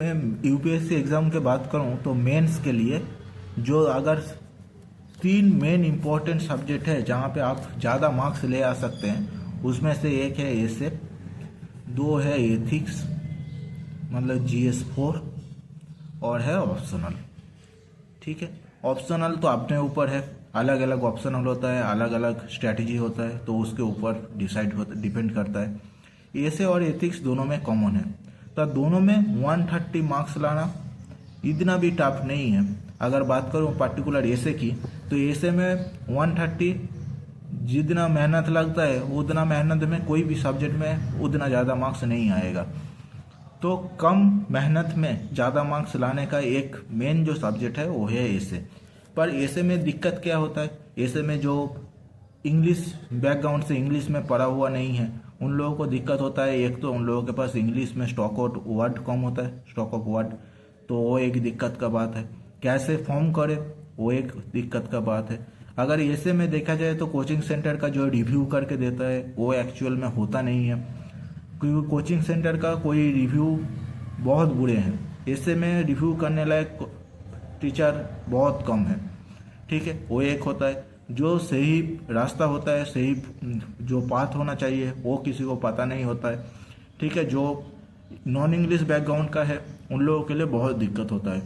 मैं UPSC exam की बात करूं तो मेंस के लिए जो अगर तीन मेन इम्पोर्टेंट सब्जेक्ट है जहां पे आप ज़्यादा मार्क्स ले आ सकते हैं, उसमें से एक है एसे, दो है एथिक्स मतलब GS4, और है ऑप्शनल। ठीक है, ऑप्शनल तो अपने ऊपर है, अलग अलग ऑप्शनल होता है, अलग अलग स्ट्रैटेजी होता है, तो उसके ऊपर डिपेंड करता है। एसे और एथिक्स दोनों में कॉमन है, तो दोनों में 130 मार्क्स लाना इतना भी टफ नहीं है। अगर बात करूँ पर्टिकुलर एसे की, तो एसे में 130 जितना मेहनत लगता है उतना मेहनत में कोई भी सब्जेक्ट में उतना ज़्यादा मार्क्स नहीं आएगा। तो कम मेहनत में ज़्यादा मार्क्स लाने का एक मेन जो सब्जेक्ट है वो है एसे। पर एसे में दिक्कत क्या होता है, एसे में जो इंग्लिश बैकग्राउंड से इंग्लिश में पढ़ा हुआ नहीं है उन लोगों को दिक्कत होता है। एक तो उन लोगों के पास इंग्लिश में स्टॉक आउट वर्ड कम होता है, स्टॉक ऑफ वर्ड, तो वो एक दिक्कत का बात है। कैसे फॉर्म करे वो एक दिक्कत का बात है। अगर ऐसे में देखा जाए तो कोचिंग सेंटर का जो रिव्यू करके देता है वो एक्चुअल में होता नहीं है, क्योंकि कोचिंग सेंटर का कोई रिव्यू बहुत बुरे हैं। ऐसे में रिव्यू करने लायक टीचर बहुत कम है। ठीक है, वो एक होता है। जो सही रास्ता होता है, सही जो पाथ होना चाहिए वो किसी को पता नहीं होता है। ठीक है, जो नॉन इंग्लिश बैकग्राउंड का है उन लोगों के लिए बहुत दिक्कत होता है।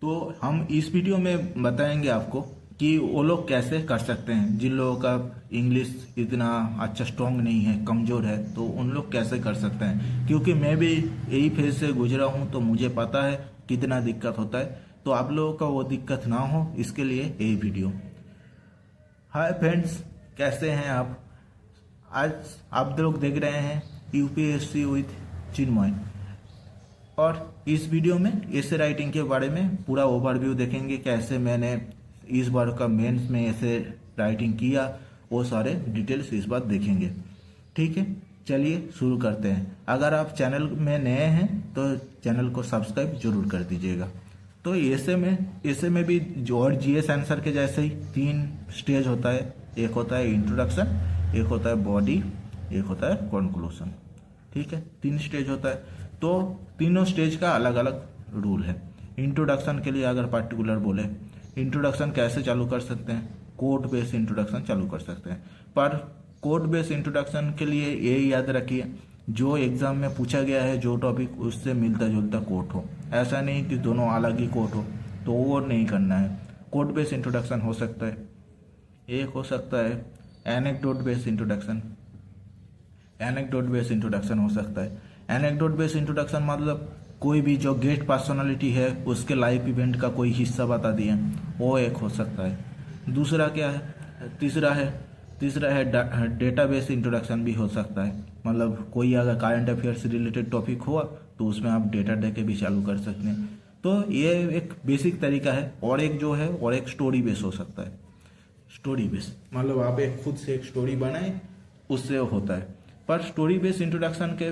तो हम इस वीडियो में बताएंगे आपको कि वो लोग कैसे कर सकते हैं, जिन लोगों का इंग्लिश इतना अच्छा स्ट्रॉन्ग नहीं है, कमज़ोर है, तो उन लोग कैसे कर सकते हैं। क्योंकि मैं भी यही फेज से गुजरा हूँ तो मुझे पता है कितना दिक्कत होता है। तो आप लोगों का वो दिक्कत ना हो इसके लिए यही वीडियो। हाय फ्रेंड्स, कैसे हैं आप। आज आप लोग देख रहे हैं यूपीएससी विथ चिन्मय, और इस वीडियो में ऐसे राइटिंग के बारे में पूरा ओवरव्यू देखेंगे। कैसे मैंने इस बार का मेंस में ऐसे राइटिंग किया वो सारे डिटेल्स इस बार देखेंगे। ठीक है, चलिए शुरू करते हैं। अगर आप चैनल में नए हैं तो चैनल को सब्सक्राइब जरूर कर दीजिएगा। तो ऐसे में भी जो और जीएस आंसर के जैसे ही तीन स्टेज होता है। एक होता है इंट्रोडक्शन, एक होता है बॉडी, एक होता है कंक्लूजन। ठीक है, तीन स्टेज होता है, तो तीनों स्टेज का अलग अलग रूल है। इंट्रोडक्शन के लिए अगर पर्टिकुलर बोले, इंट्रोडक्शन कैसे चालू कर सकते हैं, कोड बेस्ड इंट्रोडक्शन चालू कर सकते हैं। पर कोड बेस्ड इंट्रोडक्शन के लिए ये याद रखिए, जो एग्जाम में पूछा गया है जो टॉपिक उससे मिलता जुलता कोट हो। ऐसा नहीं कि दोनों अलग ही कोट हो, तो वो नहीं करना है। कोड बेस्ड इंट्रोडक्शन हो सकता है, एक हो सकता है anecdote based introduction. Anecdote based introduction हो सकता है। एनेक्डोट बेस्ड इंट्रोडक्शन मतलब कोई भी जो गेस्ट पर्सनालिटी है उसके लाइफ इवेंट का कोई हिस्सा बता दिए, वो एक हो सकता है। दूसरा क्या है, तीसरा है डेटाबेस इंट्रोडक्शन भी हो सकता है। मतलब कोई अगर करंट अफेयर से रिलेटेड टॉपिक हुआ तो उसमें आप डेटा दे के भी चालू कर सकते हैं। तो ये एक बेसिक तरीका है। और एक जो है और एक स्टोरी बेस हो सकता है। स्टोरी बेस मतलब आप एक खुद से एक स्टोरी बनाए, उससे होता है। पर स्टोरी बेस्ड इंट्रोडक्शन के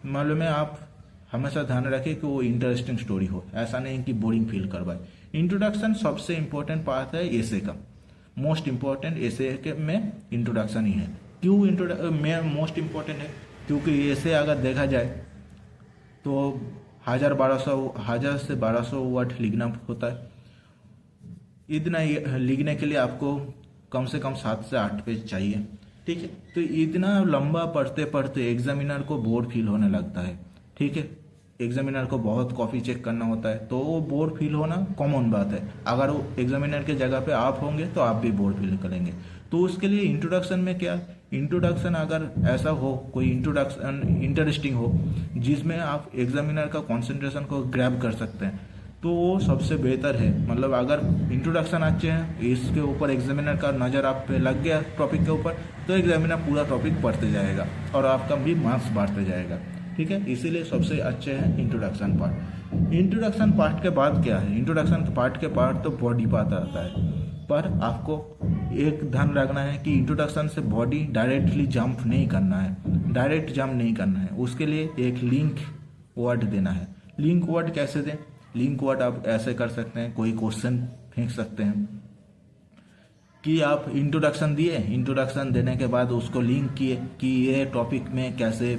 मामले में आप हमेशा ध्यान रखें कि वो इंटरेस्टिंग स्टोरी हो, ऐसा नहीं कि बोरिंग फील करवाए। इंट्रोडक्शन सबसे इम्पोर्टेंट पार्ट है एसे का। मोस्ट इम्पोर्टेंट एसे के में इंट्रोडक्शन ही है। क्यों में मोस्ट इम्पोर्टेंट है, क्योंकि एसे अगर देखा जाए तो 1000 से 1200 वर्ड लिखना होता है। इतना लिखने के लिए आपको कम से कम 7 से 8 पेज चाहिए। ठीक है, तो इतना लंबा पढ़ते पढ़ते एग्जामिनर को बोर फील होने लगता है। ठीक है, एग्जामिनर को बहुत कॉपी चेक करना होता है, तो वो बोर फील होना कॉमन बात है। अगर वो एग्जामिनर के जगह पे आप होंगे तो आप भी बोर फील करेंगे। तो उसके लिए इंट्रोडक्शन में क्या, इंट्रोडक्शन अगर ऐसा हो, कोई इंट्रोडक्शन इंटरेस्टिंग हो जिसमें आप एग्जामिनर का कॉन्सेंट्रेशन को ग्रैब कर सकते हैं, तो वो सबसे बेहतर है। मतलब अगर इंट्रोडक्शन अच्छे हैं, इसके ऊपर एग्जामिनर का नज़र आप पे लग गया टॉपिक के ऊपर, तो एग्जामिनर पूरा टॉपिक पढ़ते जाएगा और आपका भी मार्क्स बढ़ते जाएगा। ठीक है, इसीलिए सबसे अच्छे हैं इंट्रोडक्शन पार्ट। इंट्रोडक्शन पार्ट के बाद क्या है, इंट्रोडक्शन पार्ट के बाद तो बॉडी पार्ट आता है। पर आपको एक ध्यान रखना है कि इंट्रोडक्शन से बॉडी डायरेक्टली जंप नहीं करना है, डायरेक्ट जंप नहीं करना है। उसके लिए एक लिंक वर्ड देना है। लिंक वर्ड कैसे दें, लिंक वर्ड आप ऐसे कर सकते हैं, कोई क्वेश्चन फेंक सकते हैं कि आप इंट्रोडक्शन दिए, इंट्रोडक्शन देने के बाद उसको लिंक किए कि ये टॉपिक में कैसे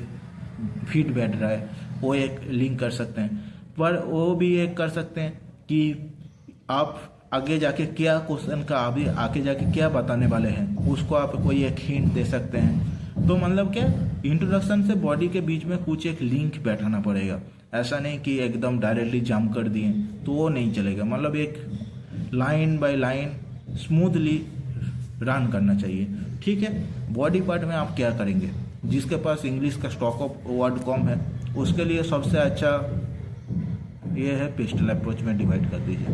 फिट बैठ रहा है। वो एक लिंक कर सकते हैं। पर वो भी एक कर सकते हैं कि आप आगे जाके क्या क्वेश्चन का अभी आगे जाके क्या बताने वाले हैं उसको आप कोई एक हिंट दे सकते हैं। तो मतलब क्या, इंट्रोडक्शन से बॉडी के बीच में कुछ एक लिंक बैठाना पड़ेगा। ऐसा नहीं कि एकदम डायरेक्टली जंप कर दिए तो वो नहीं चलेगा। मतलब एक line by line smoothly run करना चाहिए। ठीक है, बॉडी पार्ट में आप क्या करेंगे, जिसके पास इंग्लिश का स्टॉक ऑफ वर्ड कम है उसके लिए सबसे अच्छा ये है पेस्टल अप्रोच में डिवाइड कर दीजिए।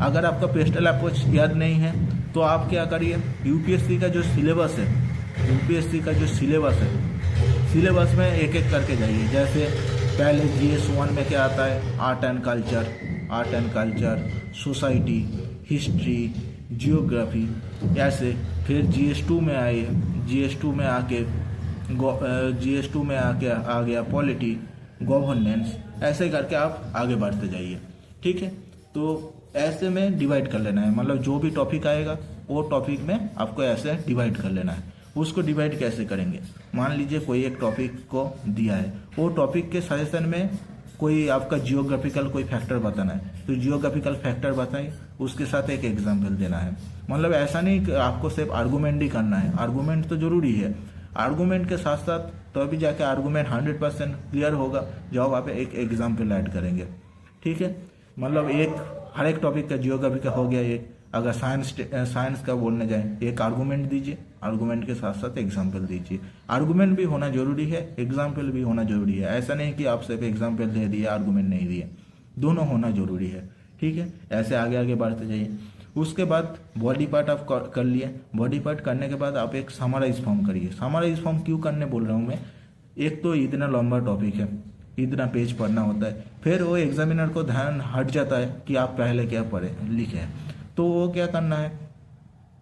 अगर आपका पेस्टल अप्रोच याद नहीं है तो आप क्या करिए, यूपीएससी का जो सिलेबस है, सिलेबस में एक एक करके जाइए। जैसे पहले GS 1 में क्या आता है, art and culture, society, history, geography. ऐसे फिर GS 2 में आए, GS 2 में आके आ गया पॉलिटी, गवर्नेंस। ऐसे करके आप आगे बढ़ते जाइए। ठीक है, तो ऐसे में डिवाइड कर लेना है। मतलब जो भी टॉपिक आएगा वो टॉपिक में आपको ऐसे डिवाइड कर लेना है। उसको डिवाइड कैसे करेंगे, मान लीजिए कोई एक टॉपिक को दिया है, वो टॉपिक के सजेशन में कोई आपका जियोग्राफिकल कोई फैक्टर बताना है तो जियोग्राफिकल फैक्टर बताइए, उसके साथ एक एग्जाम्पल देना है। मतलब ऐसा नहीं कि आपको सिर्फ आर्गूमेंट ही करना है, आर्गूमेंट तो जरूरी है, आर्गूमेंट के साथ साथ तो अभी जाके आर्गूमेंट 100% क्लियर होगा जब आप एक एग्जाम्पल ऐड करेंगे। ठीक है, मतलब हर एक टॉपिक का जियोग्राफी का हो गया एक। अगर साइंस का बोलने जाए एक आर्गूमेंट दीजिए, आर्गूमेंट के साथ साथ एग्जाम्पल दीजिए। आर्गूमेंट भी होना जरूरी है, एग्जाम्पल भी होना जरूरी है। ऐसा नहीं कि आप सिर्फ एग्जाम्पल दे दिए आर्गूमेंट नहीं दिए, दोनों होना जरूरी है। ठीक है, ऐसे आगे आगे बढ़ते जाइए। उसके बाद बॉडी पार्ट आप कर लिए। बॉडी पार्ट करने के बाद आप एक समराइज फॉर्म करिए। समराइज फॉर्म क्यों करने बोल रहा हूँ मैं, एक तो इतना लंबा टॉपिक है, इतना पेज पढ़ना होता है, फिर वो एग्जामिनर को ध्यान हट जाता है कि आप पहले क्या पढ़े लिखे हैं। तो वो क्या करना है,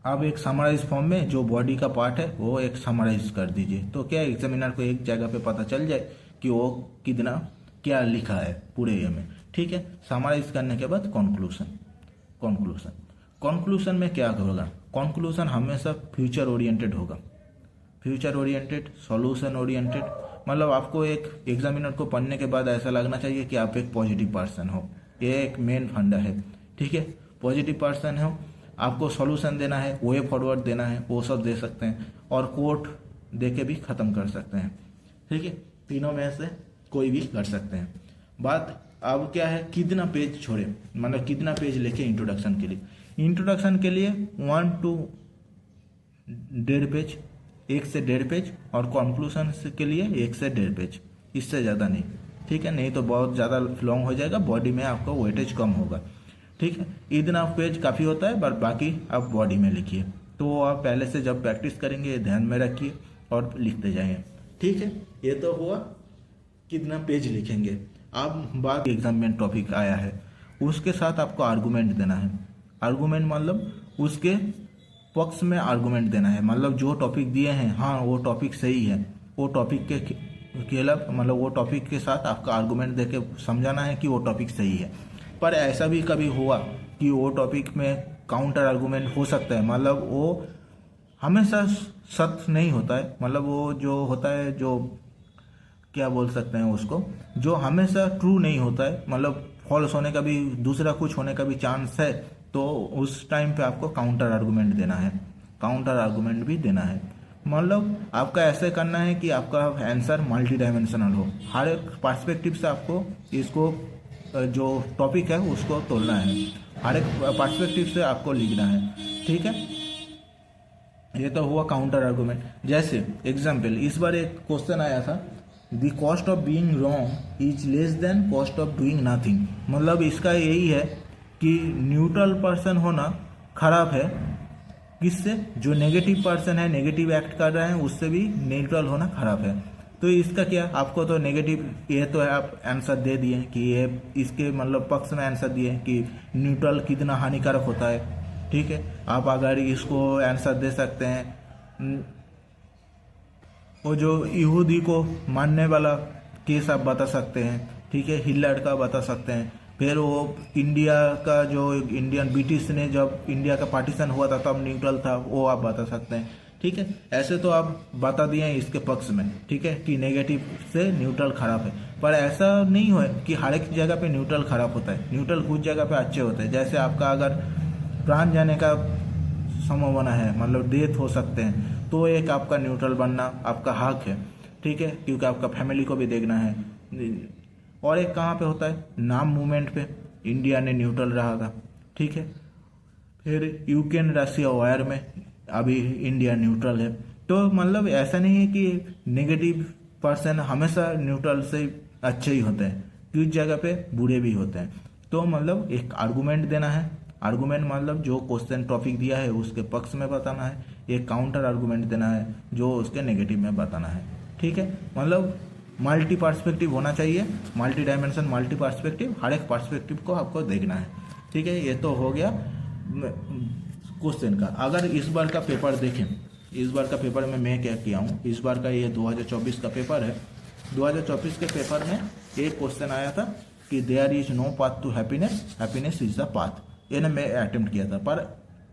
आप एक समराइज फॉर्म में जो बॉडी का पार्ट है वो एक समराइज कर दीजिए। तो क्या एग्जामिनर को एक जगह पे पता चल जाए कि वो कितना क्या लिखा है पूरे ये में। ठीक है, समराइज करने के बाद कंक्लूजन में क्या होगा, कंक्लूजन हमेशा फ्यूचर ओरिएंटेड होगा, फ्यूचर ओरिएंटेड, सॉल्यूशन ओरिएंटेड। मतलब आपको एक एग्जामिनर को पढ़ने के बाद ऐसा लगना चाहिए कि आप एक पॉजिटिव पर्सन हो, ये एक मेन फंडा है। ठीक है, पॉजिटिव पर्सन हो, आपको सॉल्यूशन देना है, वे फॉरवर्ड देना है, वो सब दे सकते हैं, और कोट दे के भी ख़त्म कर सकते हैं। ठीक है, तीनों में से कोई भी कर सकते हैं। बात अब क्या है, कितना पेज छोड़े, मतलब कितना पेज लेके इंट्रोडक्शन के लिए। इंट्रोडक्शन के लिए 1 to 1.5 पेज, 1 से 1.5 पेज, और कंक्लूजन के लिए 1 से 1.5 पेज, इससे ज़्यादा नहीं। ठीक है, नहीं तो बहुत ज़्यादा लॉन्ग हो जाएगा, बॉडी में आपका वेटेज कम होगा। ठीक है, इतना पेज काफ़ी होता है, पर बाकी आप बॉडी में लिखिए। तो आप पहले से जब प्रैक्टिस करेंगे ध्यान में रखिए और लिखते जाइए। ठीक है, ये तो हुआ कितना पेज लिखेंगे। अब बात एग्जाम में टॉपिक आया है, उसके साथ आपको आर्गूमेंट देना है। आर्गूमेंट मतलब उसके पक्ष में आर्गूमेंट देना है। मतलब जो टॉपिक दिए हैं, हाँ वो टॉपिक सही है, वो टॉपिक के खिलाफ, मतलब वो टॉपिक के साथ आपका आर्गूमेंट देके समझाना है कि वो टॉपिक सही है। पर ऐसा भी कभी हुआ कि वो टॉपिक में काउंटर आर्गूमेंट हो सकता है, मतलब वो हमेशा सत्य नहीं होता है। मतलब वो जो होता है, जो क्या बोल सकते हैं उसको, जो हमेशा ट्रू नहीं होता है, मतलब फॉल्स होने का भी, दूसरा कुछ होने का भी चांस है। तो उस टाइम पे आपको काउंटर आर्गूमेंट देना है, काउंटर आर्गूमेंट भी देना है। मतलब आपका ऐसे करना है कि आपका आंसर मल्टी डायमेंशनल हो, हर एक पर्सपेक्टिव से आपको इसको जो टॉपिक है उसको तोड़ना है, हर एक पर्सपेक्टिव से आपको लिखना है। ठीक है, ये तो हुआ काउंटर आर्गूमेंट। जैसे एग्जाम्पल, इस बार एक क्वेश्चन आया था, the cost of being wrong is less than cost of doing nothing. मतलब इसका यही है कि न्यूट्रल पर्सन होना खराब है, किससे, जो नेगेटिव पर्सन है, नेगेटिव एक्ट कर रहे हैं, उससे भी न्यूट्रल होना खराब है। तो इसका क्या, आपको तो नेगेटिव ये तो है, आप आंसर दे दिए कि ये इसके मतलब पक्ष में आंसर दिए कि न्यूट्रल कितना हानिकारक होता है। ठीक है, आप अगर इसको आंसर दे सकते हैं, वो जो यहूदी को मानने वाला केस आप बता सकते हैं। ठीक है, हिटलर का बता सकते हैं। फिर वो इंडिया का जो इंडियन ब्रिटिश ने जब इंडिया का पार्टीशन हुआ था तब न्यूट्रल था, वो आप बता सकते हैं। ठीक है, ऐसे तो आप बता दिए हैं इसके पक्ष में। ठीक है, कि नेगेटिव से न्यूट्रल खराब है। पर ऐसा नहीं हो कि हर एक जगह पे न्यूट्रल खराब होता है, न्यूट्रल कुछ जगह पे अच्छे होते हैं। जैसे आपका अगर प्राण जाने का संभावना है, मतलब डेथ हो सकते हैं, तो एक आपका न्यूट्रल बनना आपका हक है, ठीक है, क्योंकि आपका फैमिली को भी देखना है। और एक कहाँ पे होता है, नाम मूवमेंट पे इंडिया ने न्यूट्रल रहा था, ठीक है। फिर यूक्रेन रशिया वायर में अभी इंडिया न्यूट्रल है। तो मतलब ऐसा नहीं है कि नेगेटिव पर्सन हमेशा न्यूट्रल से अच्छे ही होते हैं, कुछ जगह पे बुरे भी होते हैं। तो मतलब एक आर्गूमेंट देना है, आर्गूमेंट मतलब जो क्वेश्चन टॉपिक दिया है उसके पक्ष में बताना है, एक काउंटर आर्गूमेंट देना है जो उसके नेगेटिव में बताना है, ठीक है। मतलब मल्टी पर्सपेक्टिव होना चाहिए, मल्टी डायमेंशन, मल्टी पर्सपेक्टिव, हर एक पर्सपेक्टिव को आपको देखना है, ठीक है। ये तो हो गया क्वेश्चन का। अगर इस बार का पेपर देखें, इस बार का पेपर में मैं क्या किया हूँ, इस बार का ये 2024 का पेपर है। 2024 के पेपर में एक क्वेश्चन आया था कि there is no path to happiness, happiness is the path. ये ना मैं अटेम्प्ट किया था। पर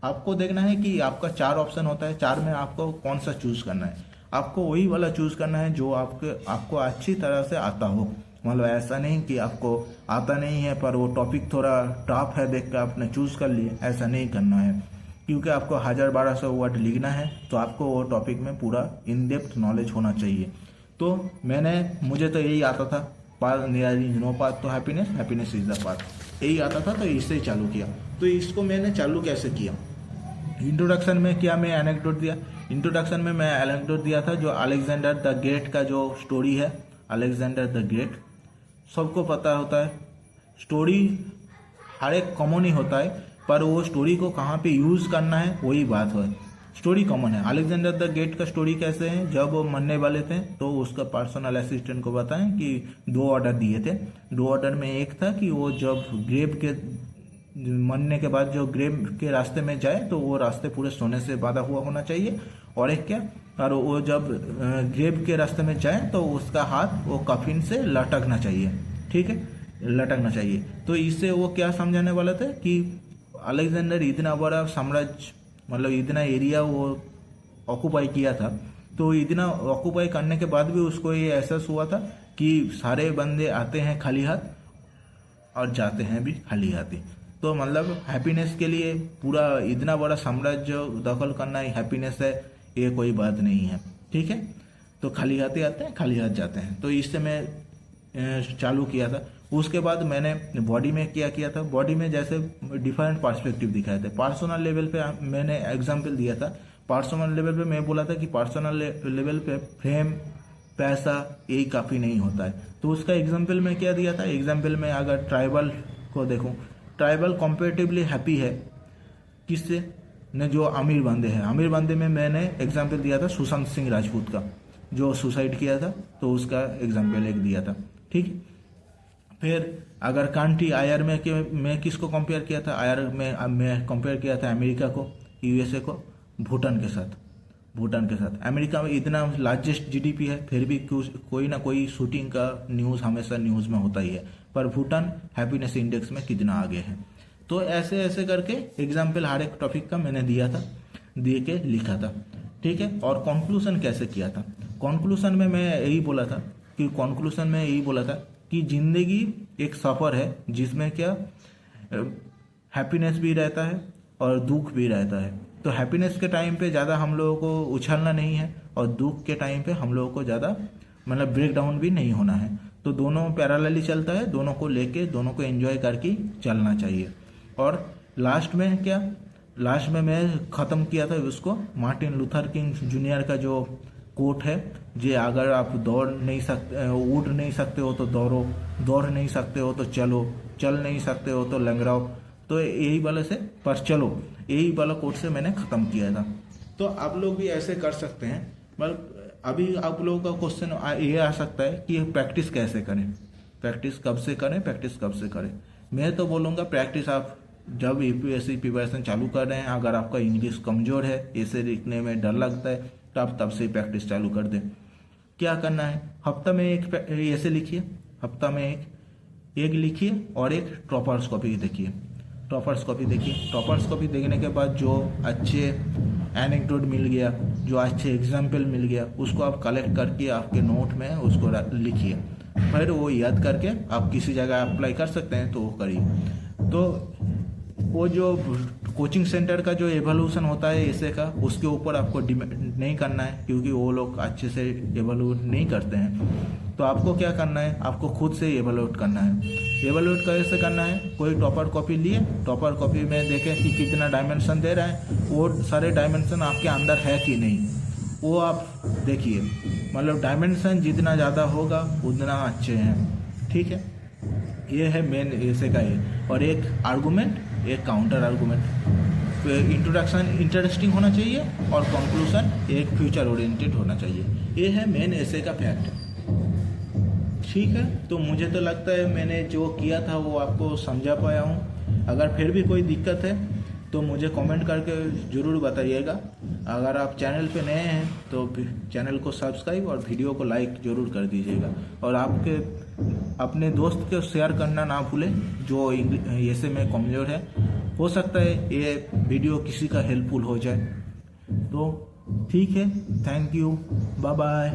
आपको देखना है कि आपका 4 ऑप्शन होता है, 4 में आपको कौन सा चूज करना है। आपको वही वाला चूज करना है जो आपको अच्छी तरह से आता हो। मतलब ऐसा नहीं कि आपको आता नहीं है पर वो टॉपिक थोड़ा टफ है देख कर आपने चूज कर लिए, ऐसा नहीं करना है। क्योंकि आपको 1000-1200 वर्ड लिखना है तो आपको वो टॉपिक में पूरा इन डेप्थ नॉलेज होना चाहिए। तो मुझे तो यही आता था, there is no path to happiness, happiness is the path, यही आता था, तो इससे ही चालू किया। तो इसको मैंने चालू कैसे किया, इंट्रोडक्शन में क्या मैं एनेक्डोट दिया, इंट्रोडक्शन में मैं एनेक्डोट दिया था जो अलेक्जेंडर द ग्रेट का जो स्टोरी है, अलेक्जेंडर द ग्रेट सबको पता होता है। स्टोरी हर एक कॉमन ही होता है, पर वो स्टोरी को कहाँ पे यूज़ करना है वही बात है। स्टोरी कॉमन है। अलेक्जेंडर द ग्रेट का स्टोरी कैसे है, जब वो मरने वाले थे तो उसका पर्सनल असिस्टेंट को बताएं कि 2 ऑर्डर दिए थे। 2 ऑर्डर में एक था कि वो जब ग्रेव के मरने के बाद जो ग्रेव के रास्ते में जाए तो वो रास्ते पूरे सोने से बांधा हुआ होना चाहिए, और एक क्या, और वो जब ग्रेव के रास्ते में जाए तो उसका हाथ वो कफिन से लटकना चाहिए, ठीक है, लटकना चाहिए। तो इससे वो क्या समझाने वाला था कि अलेक्जेंडर इतना बड़ा साम्राज्य, मतलब इतना एरिया वो ऑक्यूपाई किया था, तो इतना ऑक्यूपाई करने के बाद भी उसको ये एहसास हुआ था कि सारे बंदे आते हैं खाली हाथ और जाते हैं भी खाली हाथ ही। तो मतलब हैप्पीनेस के लिए पूरा इतना बड़ा साम्राज्य दखल करना ही हैप्पीनेस है, ये कोई बात नहीं है, ठीक है। तो खाली हाथ ही आते हैं, खाली हाथ जाते हैं। तो इससे मैं चालू किया था। उसके बाद मैंने बॉडी में क्या किया था, बॉडी में जैसे डिफरेंट पर्सपेक्टिव दिखाए थे। पर्सनल लेवल पे मैंने एग्जाम्पल दिया था। पर्सनल लेवल पे मैं बोला था कि पर्सनल लेवल पे फेम, पैसा यही काफ़ी नहीं होता है। तो उसका एग्जाम्पल में क्या दिया था, एग्जाम्पल में अगर ट्राइबल को देखूं, ट्राइबल कंपेरेटिवली हैप्पी है किससे न, जो अमीर बंदे हैं। अमीर बंदे में मैंने एग्जाम्पल दिया था सुशांत सिंह राजपूत का, जो सुसाइड किया था, तो उसका एग्जाम्पल एक दिया था, ठीक। फिर अगर कंट्री आयर में कि मैं किसको कंपेयर किया था, आयर में मैं कंपेयर किया था अमेरिका को, यूएसए को, भूटान के साथ। भूटान के साथ अमेरिका में इतना लार्जेस्ट जीडीपी है, फिर भी कोई ना कोई शूटिंग का न्यूज़ हमेशा न्यूज़ में होता ही है। पर भूटान हैप्पीनेस इंडेक्स में कितना आगे है। तो ऐसे ऐसे करके एग्जाम्पल हर एक टॉपिक का मैंने दिया था, दे के लिखा था, ठीक है। और कंक्लूजन कैसे किया था, कंक्लूजन में मैं यही बोला था कि जिंदगी एक सफ़र है जिसमें क्या हैप्पीनेस भी रहता है और दुख भी रहता है। तो हैप्पीनेस के टाइम पे ज़्यादा हम लोगों को उछलना नहीं है, और दुख के टाइम पे हम लोगों को ज़्यादा मतलब ब्रेक डाउन भी नहीं होना है। तो दोनों पैरेलली चलता है, दोनों को लेके दोनों को एंजॉय करके चलना चाहिए। और लास्ट में क्या, लास्ट में मैं ख़त्म किया था उसको मार्टिन लूथर किंग जूनियर का जो कोट है, जे अगर आप दौड़ नहीं सकते, उड़ नहीं सकते हो तो दौड़ो, दौड़ नहीं सकते हो तो चलो, चल नहीं सकते हो तो लंगड़ाओ। तो यही वाले से पर चलो, यही वाला कोट से मैंने ख़त्म किया था। तो आप लोग भी ऐसे कर सकते हैं। मतलब अभी आप लोगों का क्वेश्चन ये आ सकता है कि प्रैक्टिस कैसे करें, प्रैक्टिस कब से करें, प्रैक्टिस कब से करें। मैं तो बोलूँगा प्रैक्टिस आप जब यूपीएससी प्रिपरेशन चालू कर रहे हैं, अगर आपका इंग्लिश कमज़ोर है, ऐसे लिखने में डर लगता है, तो आप तब से प्रैक्टिस चालू कर दें। क्या करना है, हफ्ता में एक ऐसे लिखिए, हफ्ता में एक लिखिए और एक टॉपर्स कॉपी देखिए। टॉपर्स कॉपी देखिए, टॉपर्स कॉपी देखने के बाद जो अच्छे एनेक्डोट मिल गया, जो अच्छे एग्जाम्पल मिल गया, उसको आप कलेक्ट करके आपके नोट में उसको लिखिए। फिर वो याद करके आप किसी जगह अप्लाई कर सकते हैं, तो वो करिए। तो वो जो कोचिंग सेंटर का जो एवोल्यूशन होता है ऐसे का, उसके ऊपर आपको डिपेंड नहीं करना है, क्योंकि वो लोग अच्छे से एवोल्यूट नहीं करते हैं। तो आपको क्या करना है, आपको खुद से एवोल्यूट करना है। एवोल्यूट कैसे करना है, कोई टॉपर कॉपी लिए, टॉपर कॉपी में देखें कि कितना डायमेंशन दे रहा है, वो सारे डायमेंशन आपके अंदर है कि नहीं, वो आप देखिए। मतलब डायमेंशन जितना ज़्यादा होगा उतना अच्छे हैं, ठीक है। ये है मेन ऐसे का ये। और एक आर्गूमेंट, एक काउंटर आर्गूमेंट। इंट्रोडक्शन इंटरेस्टिंग होना चाहिए और कंक्लूजन एक फ्यूचर ओरिएंटेड होना चाहिए। ये है मेन ऐसे का फैक्ट, ठीक है। तो मुझे तो लगता है मैंने जो किया था वो आपको समझा पाया हूँ। अगर फिर भी कोई दिक्कत है तो मुझे कमेंट करके ज़रूर बताइएगा। अगर आप चैनल पे नए हैं तो चैनल को सब्सक्राइब और वीडियो को लाइक ज़रूर कर दीजिएगा। और आपके अपने दोस्त को शेयर करना ना भूलें जो ऐसे में कमज़ोर है। हो सकता है ये वीडियो किसी का हेल्पफुल हो जाए। तो ठीक है, थैंक यू, बाय बाय।